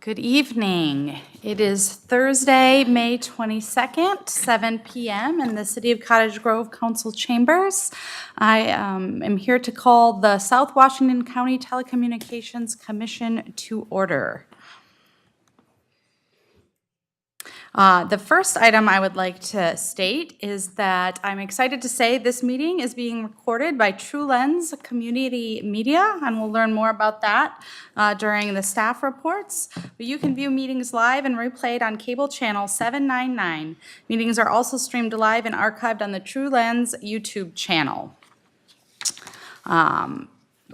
Good evening. It is Thursday, May 22nd, 7 p.m. in the City of Cottage Grove Council Chambers. I am here to call the South Washington County Telecommunications Commission to order. The first item I would like to state is that I'm excited to say this meeting is being recorded by TrueLens Community Media, and we'll learn more about that during the staff reports. But you can view meetings live and replayed on cable channel 799. Meetings are also streamed live and archived on the TrueLens YouTube channel.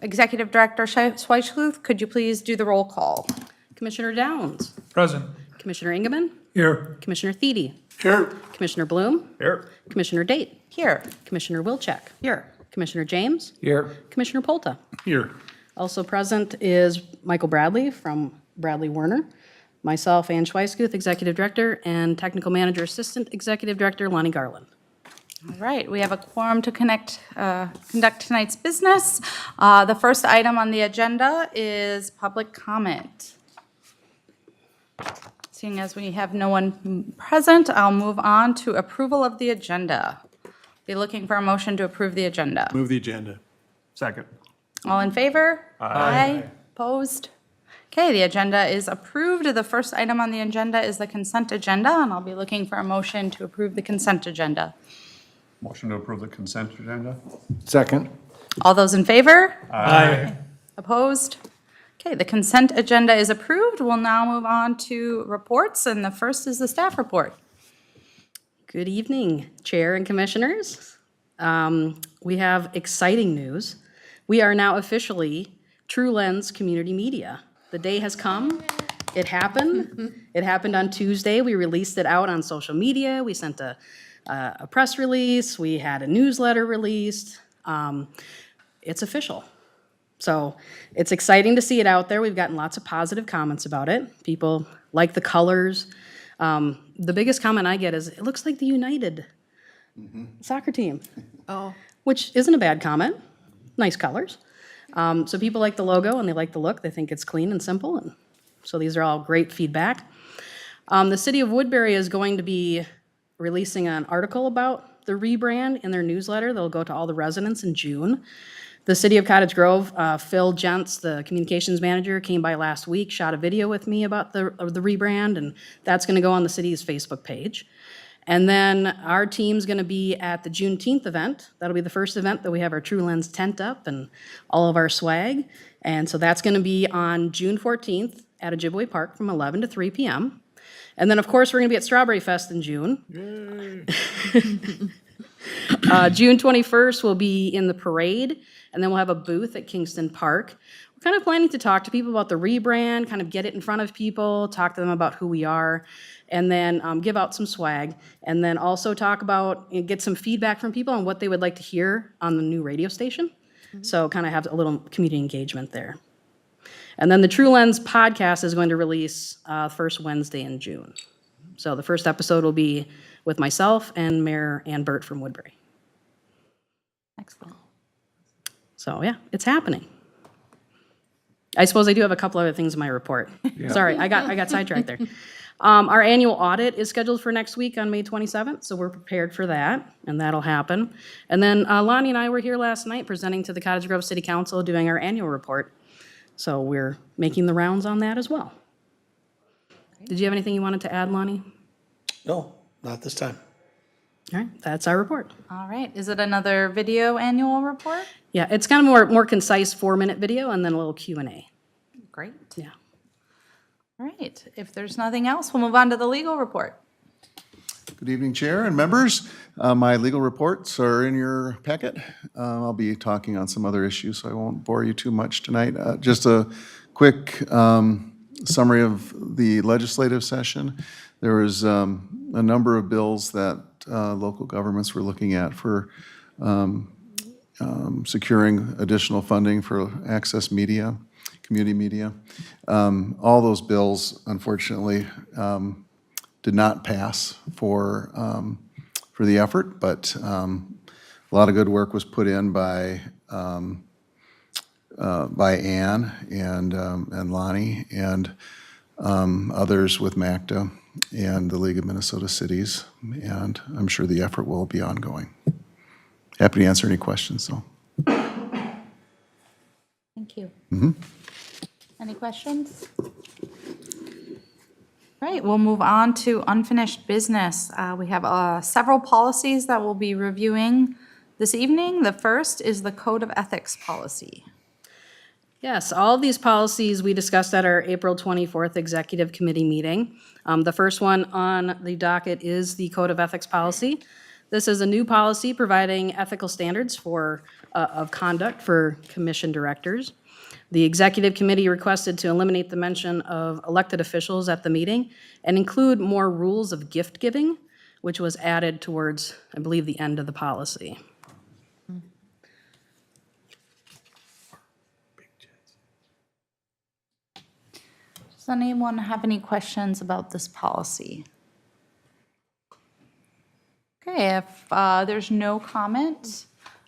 Executive Director Schweitschluth, could you please do the roll call? Commissioner Downs. Present. Commissioner Engelmann. Here. Commissioner Thiede. Here. Commissioner Bloom. Here. Commissioner Date. Here. Commissioner Wilczek. Here. Commissioner James. Here. Commissioner Polta. Here. Also present is Michael Bradley from Bradley Werner, myself, Ann Schweitschluth, Executive Director, and Technical Manager Assistant Executive Director Lonnie Garland. All right, we have a quorum to conduct tonight's business. The first item on the agenda is public comment. Seeing as we have no one present, I'll move on to approval of the agenda. Be looking for a motion to approve the agenda. Move the agenda. Second. All in favor? Aye. Opposed? Okay, the agenda is approved. The first item on the agenda is the consent agenda, and I'll be looking for a motion to approve the consent agenda. Motion to approve the consent agenda? Second. All those in favor? Aye. Opposed? Okay, the consent agenda is approved. We'll now move on to reports, and the first is the staff report. Good evening, Chair and Commissioners. We have exciting news. We are now officially TrueLens Community Media. The day has come. It happened. It happened on Tuesday. We released it out on social media. We sent a press release. We had a newsletter released. It's official. So it's exciting to see it out there. We've gotten lots of positive comments about it. People like the colors. The biggest comment I get is, it looks like the United soccer team. Oh. Which isn't a bad comment. Nice colors. So people like the logo and they like the look. They think it's clean and simple. And so these are all great feedback. The city of Woodbury is going to be releasing an article about the rebrand in their newsletter. They'll go to all the residents in June. The city of Cottage Grove, Phil Gents, the communications manager, came by last week, shot a video with me about the rebrand, and that's going to go on the city's Facebook page. And then our team's going to be at the Juneteenth event. That'll be the first event that we have our TrueLens tent up and all of our swag. And so that's going to be on June 14th at Ojibwe Park from 11 to 3 p.m. And then, of course, we're going to be at Strawberry Fest in June. June 21st, we'll be in the parade, and then we'll have a booth at Kingston Park. We're kind of planning to talk to people about the rebrand, kind of get it in front of people, talk to them about who we are, and then give out some swag, and then also talk about, get some feedback from people on what they would like to hear on the new radio station. So kind of have a little community engagement there. And then the TrueLens podcast is going to release first Wednesday in June. So the first episode will be with myself and Mayor Ann Burt from Woodbury. Excellent. So yeah, it's happening. I suppose I do have a couple other things in my report. Yeah. Sorry, I got sidetracked there. Our annual audit is scheduled for next week on May 27th, so we're prepared for that, and that'll happen. And then Lonnie and I were here last night presenting to the Cottage Grove City Council doing our annual report. So we're making the rounds on that as well. Did you have anything you wanted to add, Lonnie? No, not this time. All right, that's our report. All right, is it another video annual report? Yeah, it's kind of more concise 4-minute video and then a little Q&A. Great. Yeah. All right, if there's nothing else, we'll move on to the legal report. Good evening, Chair and members. My legal reports are in your packet. I'll be talking on some other issues, so I won't bore you too much tonight. Just a quick summary of the legislative session. There was a number of bills that local governments were looking at for securing additional funding for access media, community media. All those bills, unfortunately, did not pass for the effort, but a lot of good work was put in by Ann and Lonnie, and others with MACTA and the League of Minnesota Cities, and I'm sure the effort will be ongoing. Happy to answer any questions, though. Thank you. Any questions? Right, we'll move on to unfinished business. We have several policies that we'll be reviewing this evening. The first is the Code of Ethics policy. Yes, all of these policies we discussed at our April 24th Executive Committee meeting. The first one on the docket is the Code of Ethics policy. This is a new policy providing ethical standards of conduct for commission directors. The Executive Committee requested to eliminate the mention of elected officials at the meeting and include more rules of gift giving, which was added towards, I believe, the end of the policy. Does anyone have any questions about this policy? Okay, if there's no comment,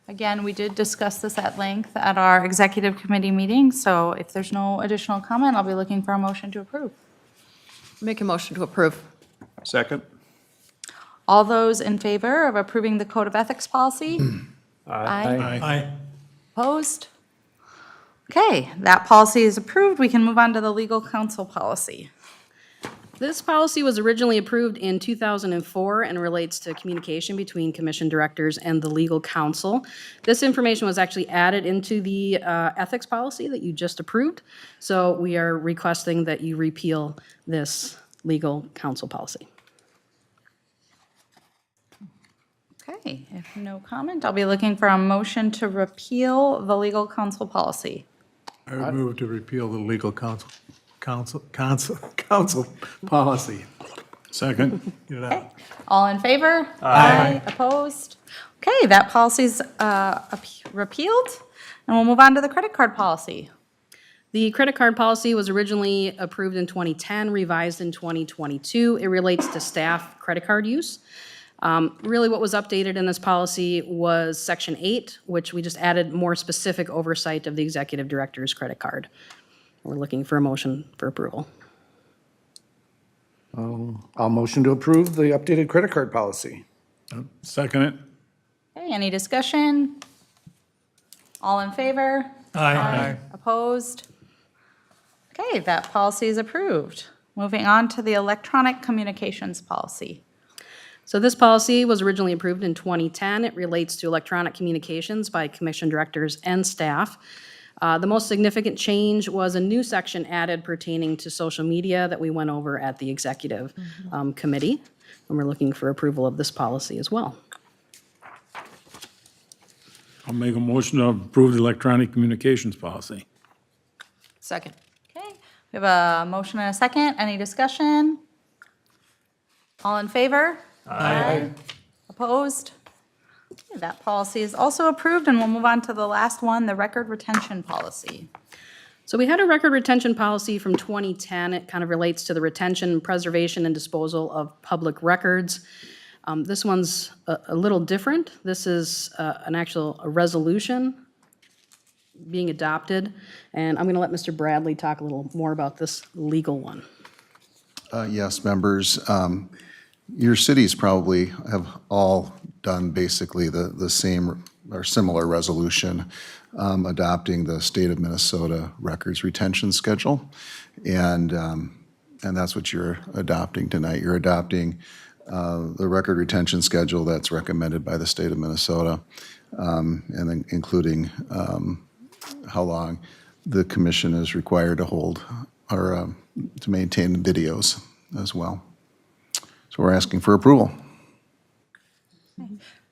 again, we did discuss this at length at our executive committee meeting, so if there's no additional comment, I'll be looking for a motion to approve. Make a motion to approve. Second. All those in favor of approving the Code of Ethics policy? Aye. Opposed? Okay, that policy is approved. We can move on to the legal counsel policy. This policy was originally approved in 2004 and relates to communication between commission directors and the legal counsel. This information was actually added into the ethics policy that you just approved. So we are requesting that you repeal this legal counsel policy. Okay, if no comment, I'll be looking for a motion to repeal the legal counsel policy. I would move to repeal the legal counsel policy. Second. Get it out. All in favor? Aye. Opposed? Okay, that policy's repealed, and we'll move on to the credit card policy. The credit card policy was originally approved in 2010, revised in 2022. It relates to staff credit card use. Really what was updated in this policy was Section 8, which we just added more specific oversight of the executive director's credit card. We're looking for a motion for approval. I'll motion to approve the updated credit card policy. Second it. Okay, any discussion? All in favor? Aye. Opposed? Okay, that policy is approved. Moving on to the electronic communications policy. So this policy was originally approved in 2010. It relates to electronic communications by commission directors and staff. The most significant change was a new section added pertaining to social media that we went over at the executive committee, and we're looking for approval of this policy as well. I'll make a motion to approve the electronic communications policy. Second. Okay, we have a motion and a second. Any discussion? All in favor? Aye. Opposed? Okay, that policy is also approved, and we'll move on to the last one, the record retention policy. So we had a record retention policy from 2010. It kind of relates to the retention, preservation, and disposal of public records. This one's a little different. This is a resolution being adopted, and I'm going to let Mr. Bradley talk a little more about this legal one. Yes, members. Your cities probably have all done basically the same or similar resolution adopting the state of Minnesota records retention schedule. And that's what you're adopting tonight. You're adopting the record retention schedule that's recommended by the state of Minnesota, and then including how long the commission is required to hold or to maintain videos as well. So we're asking for approval.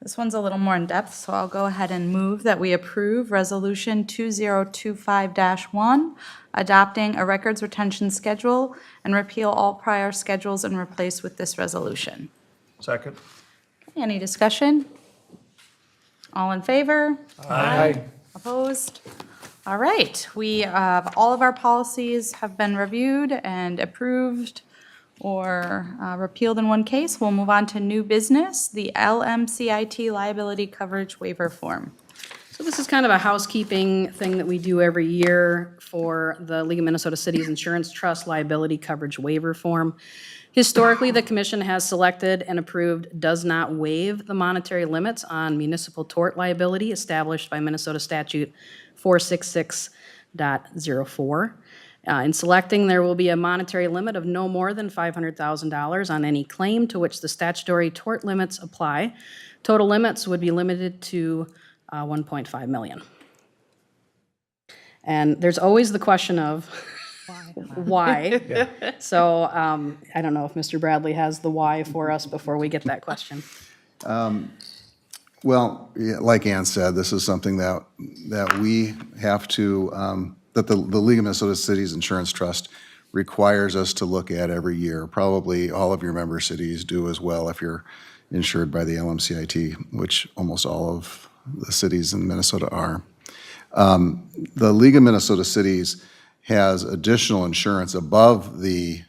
This one's a little more in-depth, so I'll go ahead and move that we approve Resolution 2025-1, adopting a records retention schedule, and repeal all prior schedules and replace with this resolution. Second. Any discussion? All in favor? Aye. Opposed? All right, we have, all of our policies have been reviewed and approved or repealed in one case. We'll move on to new business, the LMCIT liability coverage waiver form. So So this is kind of a housekeeping thing that we do every year for the League of Minnesota Cities Insurance Trust Liability Coverage Waiver Form. Historically, the commission has selected and approved does not waive the monetary limits on municipal tort liability established by Minnesota Statute 466.04. In selecting, there will be a monetary limit of no more than $500,000 on any claim to which the statutory tort limits apply. Total limits would be limited to 1.5 million. And there's always the question of why. So I don't know if Mr. Bradley has the why for us before we get that question. Well, yeah, like Ann said, this is something that we have to, that the League of Minnesota Cities Insurance Trust requires us to look at every year. Probably all of your member cities do as well if you're insured by the LMCIT, which almost all of the cities in Minnesota are. The League of Minnesota Cities has additional insurance above the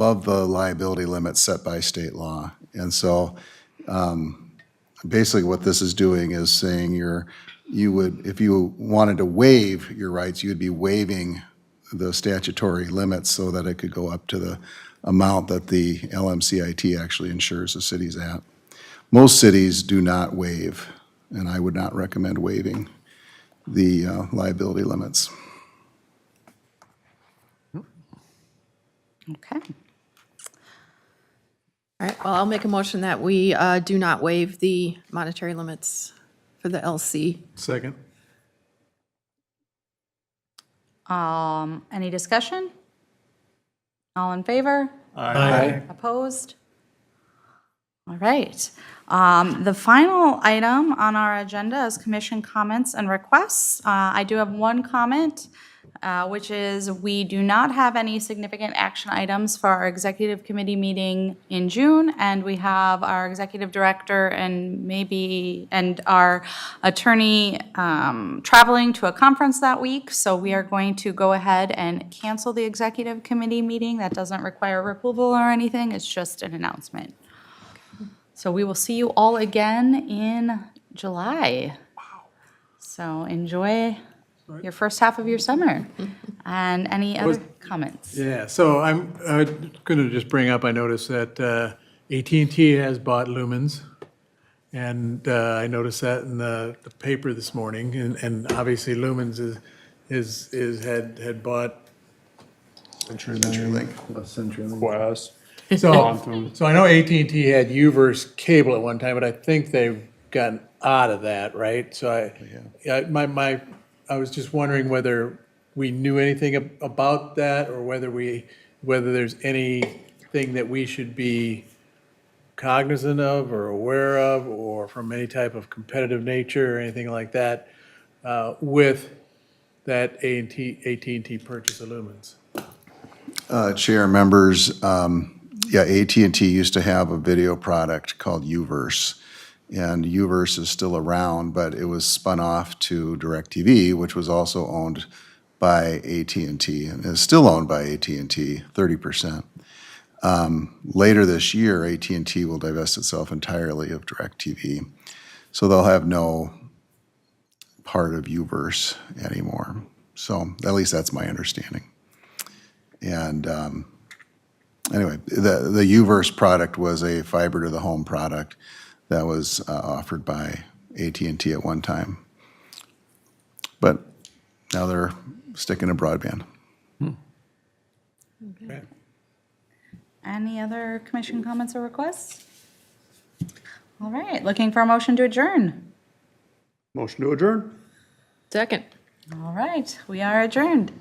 liability limits set by state law. And so basically what this is doing is saying you would, if you wanted to waive your rights, you'd be waiving the statutory limits so that it could go up to the amount that the LMCIT actually insures the cities at. Most cities do not waive, and I would not recommend waiving the liability limits. Okay. All right, well, I'll make a motion that we do not waive the monetary limits for the LC. Second. Any discussion? All in favor? Aye. Opposed? All right. The final item on our agenda is commission comments and requests. I do have one comment, which is we do not have any significant action items for our executive committee meeting in June, and we have our executive director and our attorney traveling to a conference that week, so we are going to go ahead and cancel the executive committee meeting. That doesn't require approval or anything, it's just an announcement. So we will see you all again in July. So enjoy your first half of your summer. And any other comments? Yeah, so I'm going to just bring up, I noticed that AT&T has bought lumens, and I noticed that in the paper this morning, and obviously lumens had bought. CenturyLink. Quest. So I know AT&T had Uverse cable at one time, but I think they've gotten out of that, right? So I was just wondering whether we knew anything about that, or whether there's anything that we should be cognizant of or aware of, or from any type of competitive nature or anything like that, with that AT&T purchase of lumens. Chair, members, yeah, AT&T used to have a video product called Uverse, and Uverse is still around, but it was spun off to DirecTV, which was also owned by AT&T, and is still owned by AT&T, 30%. Later this year, AT&T will divest itself entirely of DirecTV, so they'll have no part of Uverse anymore. So at least that's my understanding. And anyway, the Uverse product was a fiber to the home product that was offered by AT&T at one time. But now they're sticking to broadband. Okay. Any other commission comments or requests? All right, looking for a motion to adjourn. Motion to adjourn? Second. All right, we are adjourned.